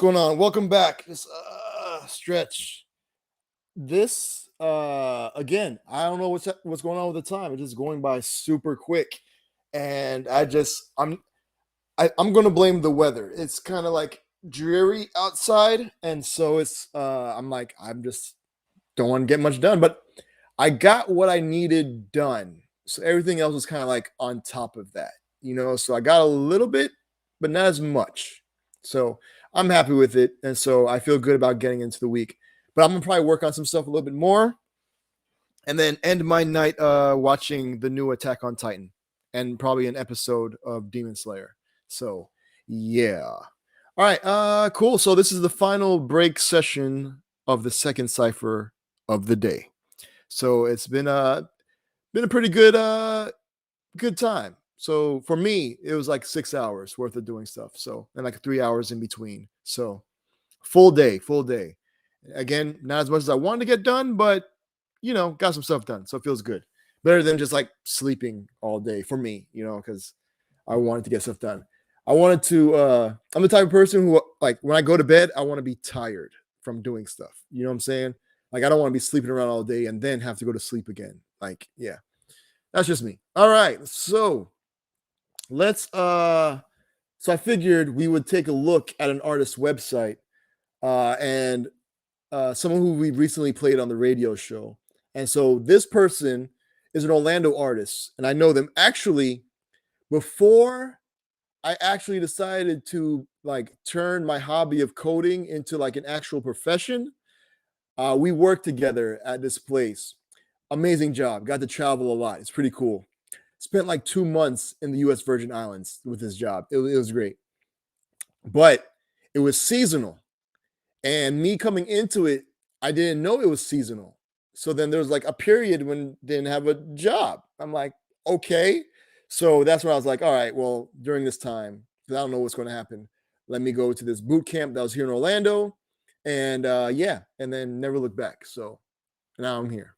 Going on? Welcome back. This stretch. This again. I don't know what's going on with the time. It's just going by super quick, and I'm gonna blame the weather. It's kind of like dreary outside, and so I'm just don't want to get much done. But I got what I needed done. So everything else was kind of like on top of that, So I got a little bit, but not as much. So I'm happy with it. And so I feel good about getting into the week. But I'm gonna probably work on some stuff a little bit more and then end my night watching the new Attack on Titan and probably an episode of Demon Slayer. So yeah. All right, cool. So this is the final break session of the second cipher of the day. So it's been a pretty good time. So for me, it was like 6 hours worth of doing stuff. So and like 3 hours in between. So full day, full day. Again, not as much as I wanted to get done, but got some stuff done. So it feels good. Better than just like sleeping all day for me, because I wanted to get stuff done. I'm the type of person who, like, when I go to bed, I want to be tired from doing stuff. You know what I'm saying? Like, I don't want to be sleeping around all day and then have to go to sleep again. Like, yeah, that's just me. All right. So so I figured we would take a look at an artist's website and someone who we recently played on the radio show. And so this person is an Orlando artist, and I know them actually before I actually decided to like turn my hobby of coding into like an actual profession. We worked together at this place. Amazing job. Got to travel a lot. It's pretty cool. Spent like 2 months in the U.S. Virgin Islands with his job. It was great, but it was seasonal. And me coming into it, I didn't know it was seasonal. So then there was like a period when I didn't have a job. I'm like, okay. So that's when I was like, all right, well, during this time, I don't know what's going to happen. Let me go to this boot camp that was here in Orlando. And and then never look back. So now I'm here.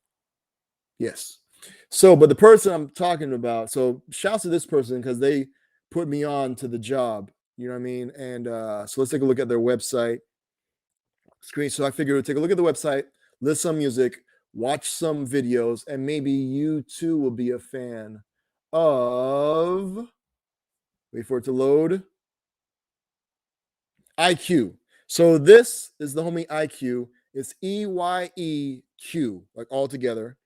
Yes. So, but the person I'm talking about, so shouts to this person because they put me on to the job. You know what I mean? And so let's take a look at their website screen. So I figured we'd take a look at the website, list some music, watch some videos, and maybe you too will be a fan of, wait for it to load, IQ. So this is the homie IQ. It's EYEQ, like all together.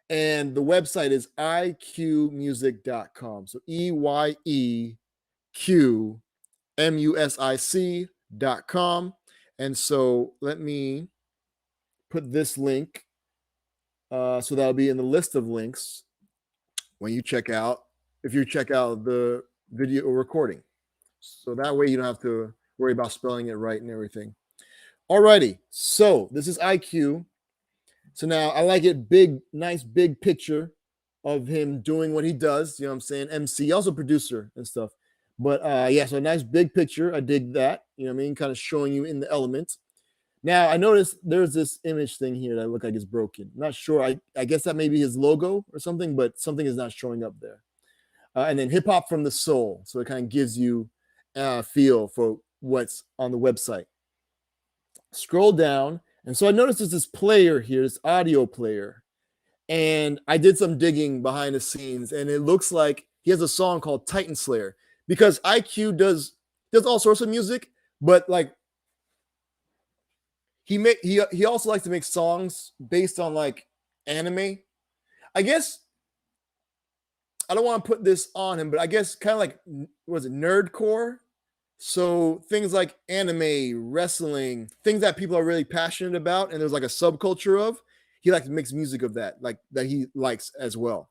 And the website is iqmusic.com. So EYEQMUSIC.com. And so let me put this link. So that'll be in the list of links when you check out, if you check out the video recording. So that way you don't have to worry about spelling it right and everything. Alrighty. So this is IQ. So now I like it big, nice big picture of him doing what he does. You know what I'm saying? MC, also producer and stuff. But yeah, so a nice big picture. I dig that. You know what I mean? Kind of showing you in the element. Now I noticed there's this image thing here that look like it's broken. I'm not sure. I guess that may be his logo or something, but something is not showing up there. And then hip hop from the soul. So it kind of gives you a feel for what's on the website. Scroll down. And so I noticed there's this player here, this audio player. And I did some digging behind the scenes, and it looks like he has a song called Titan Slayer, because IQ does all sorts of music, but like he also likes to make songs based on like anime. I guess I don't want to put this on him, but I guess kind of like, was it nerdcore? So things like anime, wrestling, things that people are really passionate about, and there's like a subculture of, he likes to mix music of that, like that he likes as well.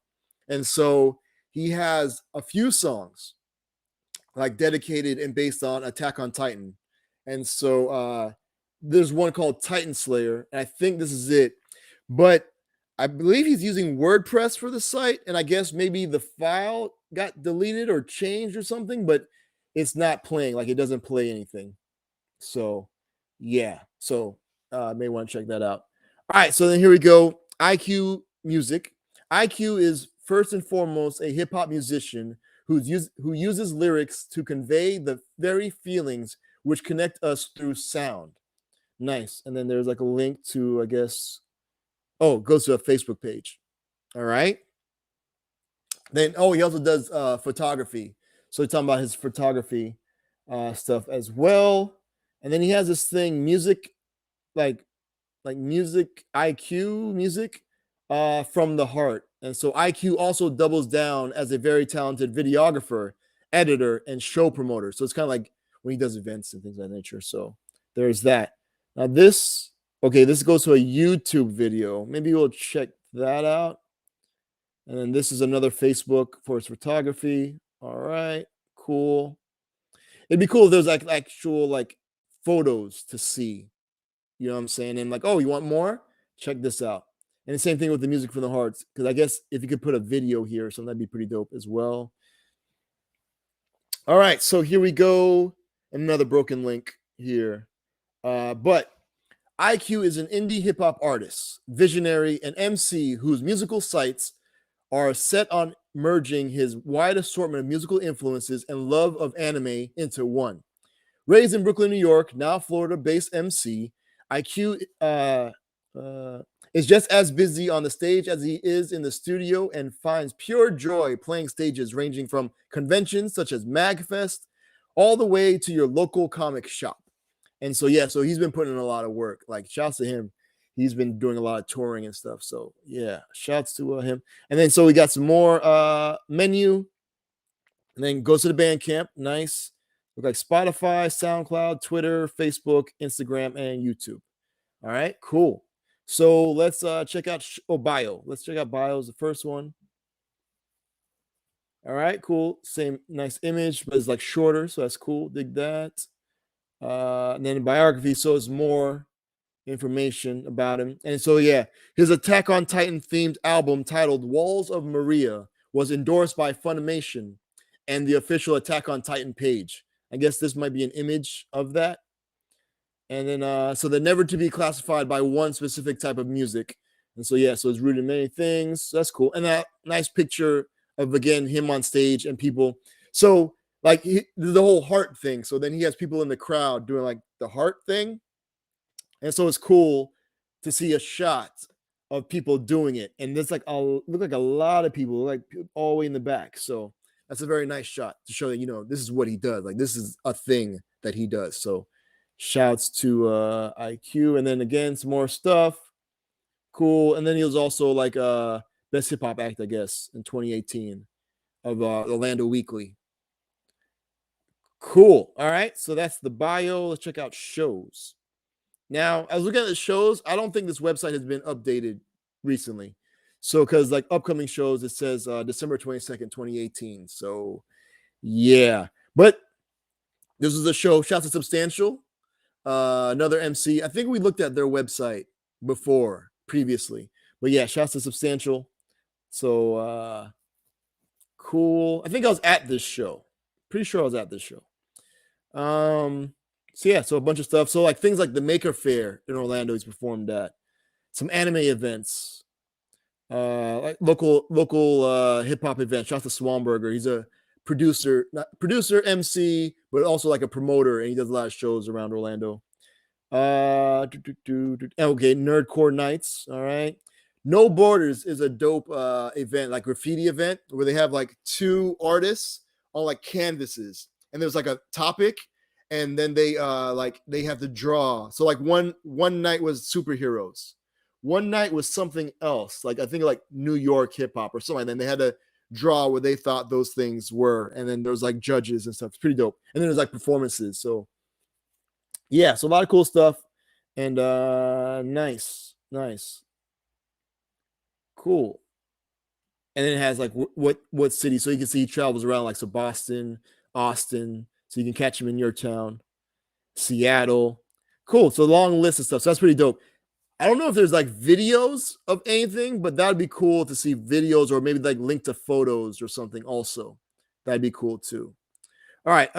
And so he has a few songs like dedicated and based on Attack on Titan. And so there's one called Titan Slayer, and I think this is it. But I believe he's using WordPress for the site, and I guess maybe the file got deleted or changed or something, but it's not playing, like it doesn't play anything. So yeah, so may want to check that out. All right, so then here we go. IQ Music. IQ is first and foremost a hip hop musician who uses lyrics to convey the very feelings which connect us through sound. Nice. And then there's like a link to, I guess, oh, it goes to a Facebook page. All right. Then, oh, he also does photography. So he's talking about his photography stuff as well. And then he has this thing, music, like music IQ music from the heart. And so IQ also doubles down as a very talented videographer, editor, and show promoter. So it's kind of like when he does events and things of that nature. So there's that. Now this, okay, this goes to a YouTube video. Maybe we'll check that out. And then this is another Facebook for his photography. All right, cool. It'd be cool if there's like actual like photos to see. You know what I'm saying? And like, oh, you want more? Check this out. And the same thing with the music from the hearts, because I guess if you could put a video here or something, that'd be pretty dope as well. All right, so here we go. Another broken link here. But IQ is an indie hip hop artist, visionary, and MC whose musical sights are set on merging his wide assortment of musical influences and love of anime into one. Raised in Brooklyn, New York, now Florida-based MC, IQ is just as busy on the stage as he is in the studio and finds pure joy playing stages ranging from conventions such as MagFest all the way to your local comic shop. And so, yeah, so he's been putting in a lot of work. Like, shouts to him. He's been doing a lot of touring and stuff. So, yeah, shouts to him. And then, so we got some more menu. And then goes to the Bandcamp. Nice. Look like Spotify, SoundCloud, Twitter, Facebook, Instagram, and YouTube. All right, cool. So let's check out bio. Let's check out bio is the first one. All right, cool. Same nice image, but it's like shorter, so that's cool. Dig that. And then biography, so it's more information about him. And so, yeah, his Attack on Titan themed album titled Walls of Maria was endorsed by Funimation and the official Attack on Titan page. I guess this might be an image of that. And then, so they're never to be classified by one specific type of music. And so, yeah, so it's rooted in many things. So that's cool. And that nice picture of, again, him on stage and people. So, like, the whole heart thing. So then he has people in the crowd doing, like, the heart thing. And so it's cool to see a shot of people doing it. And there's, like, look like a lot of people, like, all the way in the back. So that's a very nice shot to show that, you know, this is what he does. Like, this is a thing that he does. So shouts to IQ. And then, again, some more stuff. Cool. And then he was also, like, Best Hip Hop Act, I guess, in 2018 of Orlando Weekly. Cool. All right. So that's the bio. Let's check out shows. Now, I was looking at the shows. I don't think this website has been updated recently. So, because like upcoming shows, it says December 22nd, 2018. So, yeah. But this is a show. Shouts to Substantial. Another MC. I think we looked at their website previously. But yeah, shouts to Substantial. So, cool. I think I was at this show. Pretty sure I was at this show. So yeah, so a bunch of stuff. So like things like the Maker Faire in Orlando, he's performed at some anime events, like local hip hop events. Shout out to Swanberger. He's a producer, MC, but also like a promoter, and he does a lot of shows around Orlando. Okay, Nerdcore Nights. All right. No Borders is a dope event, like graffiti event, where they have like two artists on like canvases, and there's like a topic, and then they have to draw. So like one night was superheroes, one night was something else, like I think like New York hip hop or something like that. And they had to draw what they thought those things were, and then there was like judges and stuff. It's pretty dope. And then there's like performances. So yeah, so a lot of cool stuff, and nice, cool. And then it has like what city, so you can see he travels around, like so Boston, Austin, so you can catch him in your town, Seattle. Cool. So long list of stuff. So that's pretty dope. I don't know if there's like videos of anything, but that'd be cool to see videos, or maybe like link to photos or something also. That'd be cool too. All right.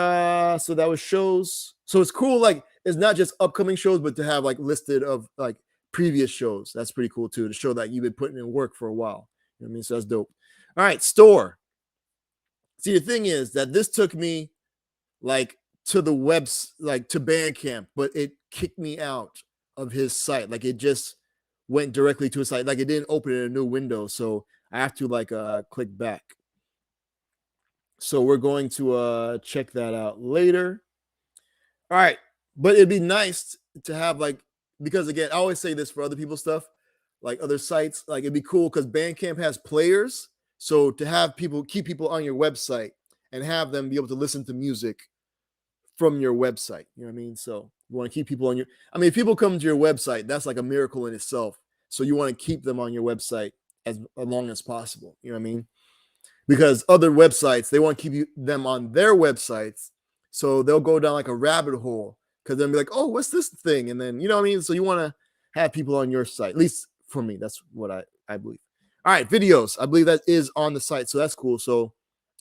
So that was shows. So it's cool, like it's not just upcoming shows, but to have like listed of like previous shows. That's pretty cool too, to show that you've been putting in work for a while. You know what I mean? So that's dope. All right, store. See, the thing is that this took me like to the webs, like to Bandcamp, but it kicked me out of his site. Like it just went directly to his site. Like it didn't open in a new window. So I have to like click back. So we're going to check that out later. All right. But it'd be nice to have like, because again, I always say this for other people's stuff, like other sites, like it'd be cool because Bandcamp has players. So to have people, keep people on your website and have them be able to listen to music from your website. You know what I mean? So you want to keep people on your, I mean, if people come to your website, that's like a miracle in itself. So you want to keep them on your website as long as possible. You know what I mean? Because other websites, they want to keep them on their websites. So they'll go down like a rabbit hole because they'll be like, oh, what's this thing? And then, you know what I mean? So you want to have people on your site, at least for me. That's what I believe. All right, videos. I believe that is on the site. So that's cool. So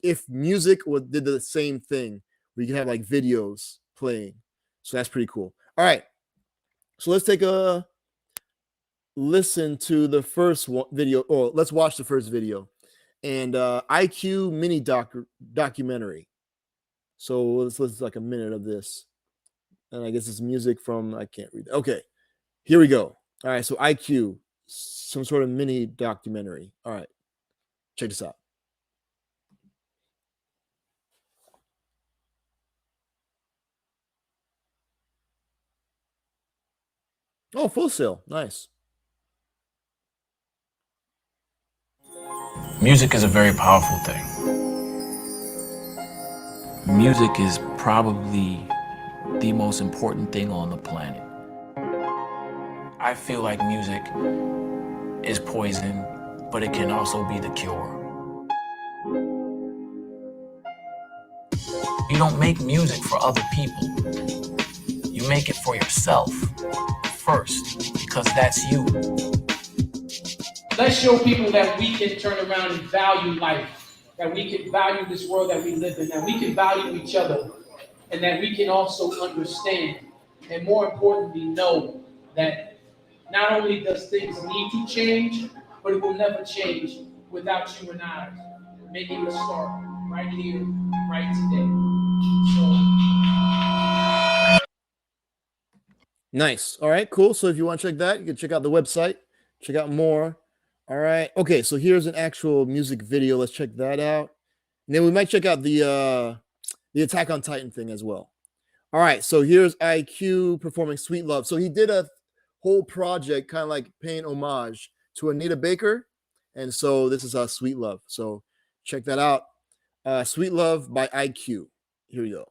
if music did the same thing, we can have like videos playing. So that's pretty cool. All right. So let's take a listen to the first video, or let's watch the first video. And IQ mini documentary. So let's listen to like a minute of this. And I guess it's music from, I can't read that. Okay, here we go. All right, so IQ, some sort of mini documentary. All right, check this out. Oh, Full Sail, nice. Music is a very powerful thing. Music is probably the most important thing on the planet. I feel like music is poison, but it can also be the cure. You don't make music for other people. You make it for yourself first, because that's you. Let's show people that we can turn around and value life, that we can value this world that we live in, that we can value each other, and that we can also understand, and more importantly, know that not only does things need to change, but it will never change without you and I making a start right here, right today. Nice. All right, cool. So if you want to check that, you can check out the website, check out more. All right. Okay, so here's an actual music video. Let's check that out. And then we might check out the Attack on Titan thing as well. All right, so here's IQ performing Sweet Love. So he did a whole project kind of like paying homage to Anita Baker. And so this is Sweet Love. So check that out. Sweet Love by IQ. Here we go.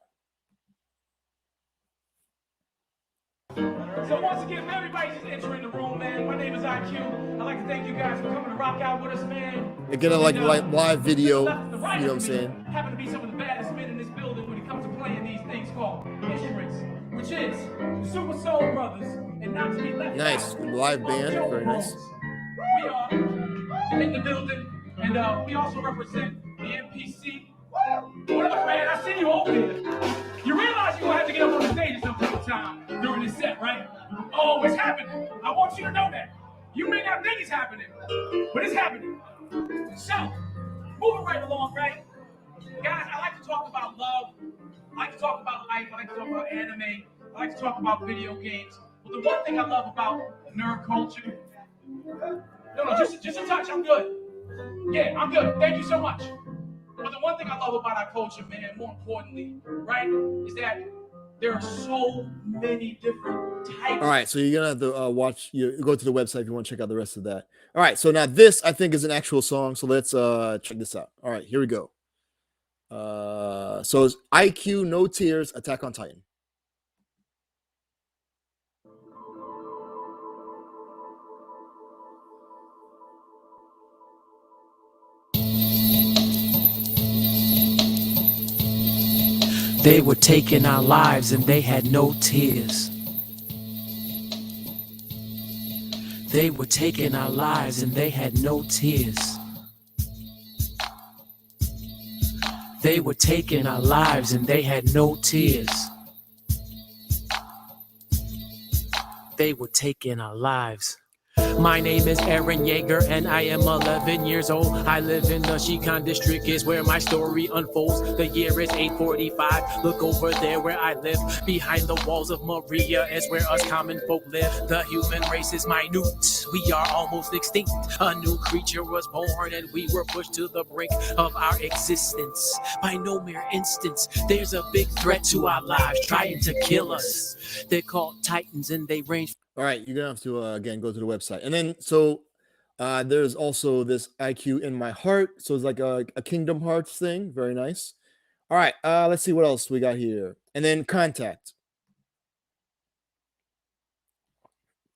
So once again, everybody's just entering the room, man. My name is IQ. I'd like to thank you guys for coming to rock out with us, man. Again, like live video, you know what I'm saying? Happen to be some of the baddest men in this building when it comes to playing these things called instruments, which is the Super Soul Brothers, and not to be left nice out, live band, very nice. We are in the building, and we also represent the NPC. What up, man? I see you over there. You realize you're gonna have to get up on the stage at some point in time during this set, right? Oh, it's happening. I want you to know that. You may not think it's happening, but it's happening. So, moving right along, right? Guys, I like to talk about love. I like to talk about life. I like to talk about anime. I like to talk about video games. But the one thing I love about nerd culture, no, just a touch, I'm good. Yeah, I'm good. Thank you so much. But the one thing I love about our culture, man, more importantly, right, is that there are so many different types. All right, so you're gonna have to go to the website if you want to check out the rest of that. All right, so now this I think is an actual song. So let's check this out. All right, here we go. So it's IQ No Tears Attack on Titan. They were taking our lives and they had no tears. They were taking our lives and they had no tears. They were taking our lives and they had no tears. They were taking our lives. My name is Aaron Yeager and I am 11 years old. I live in the Shikan district is where my story unfolds. The year is 845. Look over there where I live. Behind the walls of Maria is where us common folk live. The human race is minute. We are almost extinct. A new creature was born and we were pushed to the brink of our existence. By no mere instance, there's a big threat to our lives trying to kill us. They're called Titans and they range. All right, you're gonna have to again go to the website, and then so there's also this IQ in my heart, so it's like a Kingdom Hearts thing. Very nice. All right, let's see what else we got here, and then contact.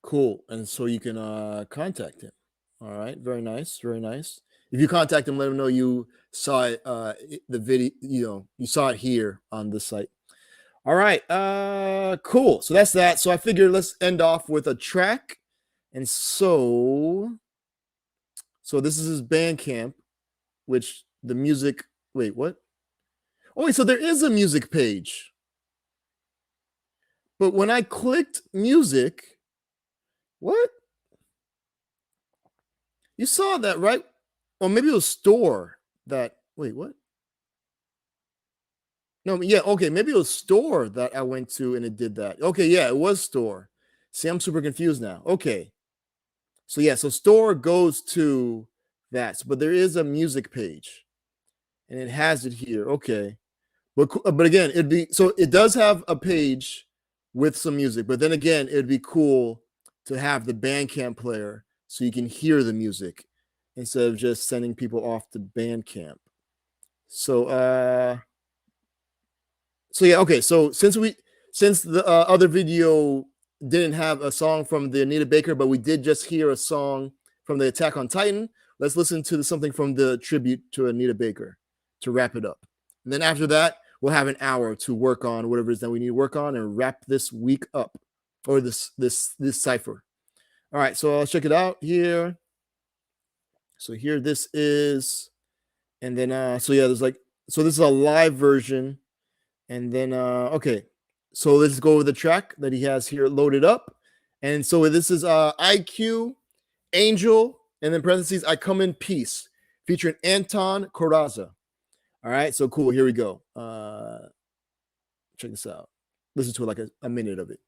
Cool, and so you can contact him. All right, very nice, very nice. If you contact him, let him know you saw it, the video. You saw it here on this site. All right, cool. So that's that. So I figured let's end off with a track. And so this is his Bandcamp, which the music, wait, what? Oh, wait, so there is a music page. But when I clicked music, what? You saw that, right? Or maybe it was store that, wait, what? No, yeah, okay, maybe it was store that I went to and it did that. Okay, yeah, it was store. See, I'm super confused now. Okay. So yeah, so store goes to that, but there is a music page and it has it here. Okay. But again, it does have a page with some music, but then again, it'd be cool to have the Bandcamp player so you can hear the music instead of just sending people off to Bandcamp. So yeah, okay. So since the other video didn't have a song from the Anita Baker, but we did just hear a song from the Attack on Titan, let's listen to something from the tribute to Anita Baker to wrap it up. And then after that, we'll have an hour to work on whatever it is that we need to work on and wrap this week up, or this cipher. All right, so I'll check it out here. So here this is, and then so yeah, this is a live version. And then, okay, so let's go over the track that he has here loaded up. And so this is IQ, Angel, and then parentheses, I Come in Peace, featuring Anton, cordosa. All right, so cool, here we go. Check this out. Listen to like a minute of it.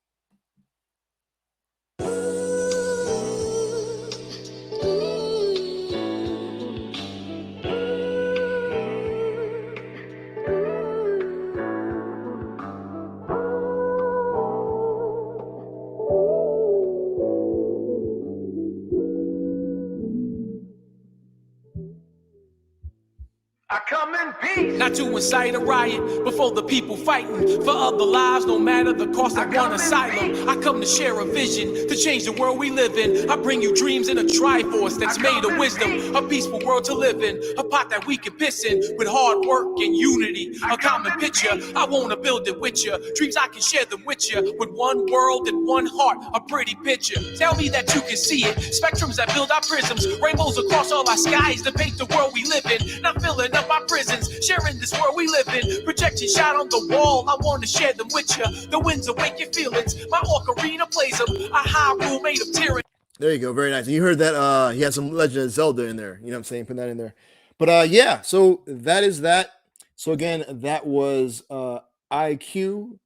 I come in peace. Not to incite a riot before the people fighting for other lives, no matter the cost of one asylum. I come to share a vision to change the world we live in. I bring you dreams in a triforce that's made of wisdom, a peaceful world to live in, a pot that we can piss in with hard work and unity. A common picture, I wanna build it with you. Dreams I can share them with you, with one world and one heart, a pretty picture. Tell me that you can see it. Spectrums that build our prisms, rainbows across all our skies to paint the world we live in. Not filling up our prisons, sharing this world we live in. Projection shot on the wall, I want to share them with you. The winds awake your feelings, my ocarina plays them. A high rule made of tyranny. There you go, very nice. And you heard that he had some Legend of Zelda in there. You know what I'm saying? Put that in there. But yeah, so that is that. So again, that was IQ,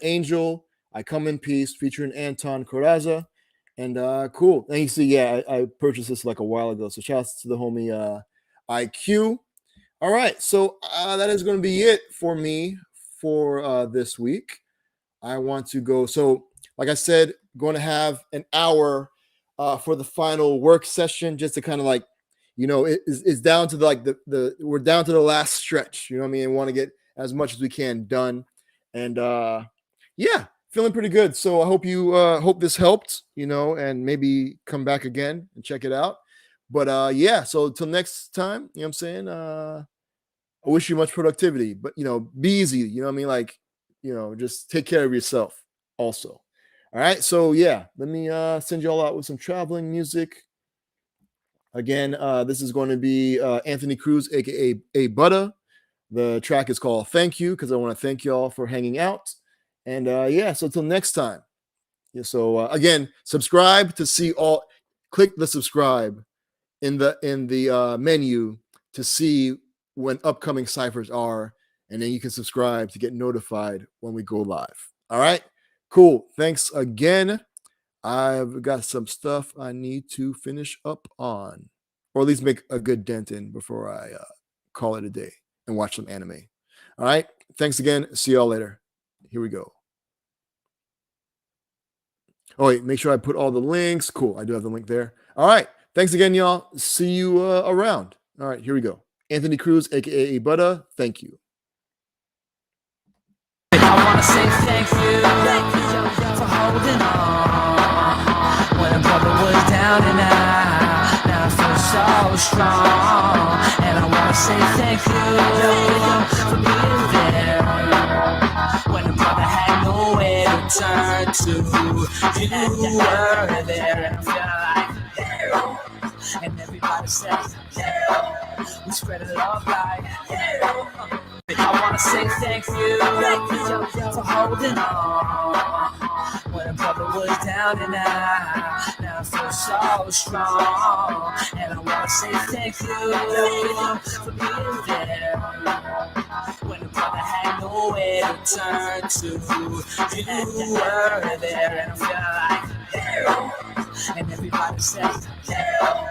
Angel, I Come in Peace, featuring Anton cordosa. And cool. And you see, yeah, I purchased this like a while ago. So shouts to the homie IQ. All right, so that is going to be it for me for this week. I want to go. So, like I said, going to have an hour for the final work session, just to kind of like, it's down to we're down to the last stretch. You know what I mean? Want to get as much as we can done, and yeah, feeling pretty good. So I hope you hope this helped. And maybe come back again and check it out. But yeah, so till next time, you know what I'm saying? I wish you much productivity, but be easy, you know what I mean? Like, just take care of yourself also. All right. So yeah, let me send you all out with some traveling music. Again, this is going to be Anthony Cruz, aka A Butter. The track is called Thank You, because I want to thank you all for hanging out. And yeah, so till next time. Yeah, so again, subscribe to see all. click the subscribe in the menu to see when upcoming ciphers are, and then you can subscribe to get notified when we go live. All right, cool. Thanks again. I've got some stuff I need to finish up on, or at least make a good dent in before I call it a day and watch some anime. All right, thanks again. See y'all later. Here we go. Oh wait, make sure I put all the links. Cool, I do have the link there. All right, thanks again, y'all. See you around. All right, here we go. Anthony Cruz, aka Butter. Thank you. I wanna say thank you for holding on when a brother was down and out. Now I feel so strong, and I wanna say thank you for being there when a brother had nowhere to turn to. You were there, and I feel like there, and everybody says there. We spread it love like there. I wanna say thank you for holding on when a brother was down and out. Now I feel so strong, and I wanna say thank you for being there when a brother had nowhere to turn to. You were there, and I feel like there, and everybody says there.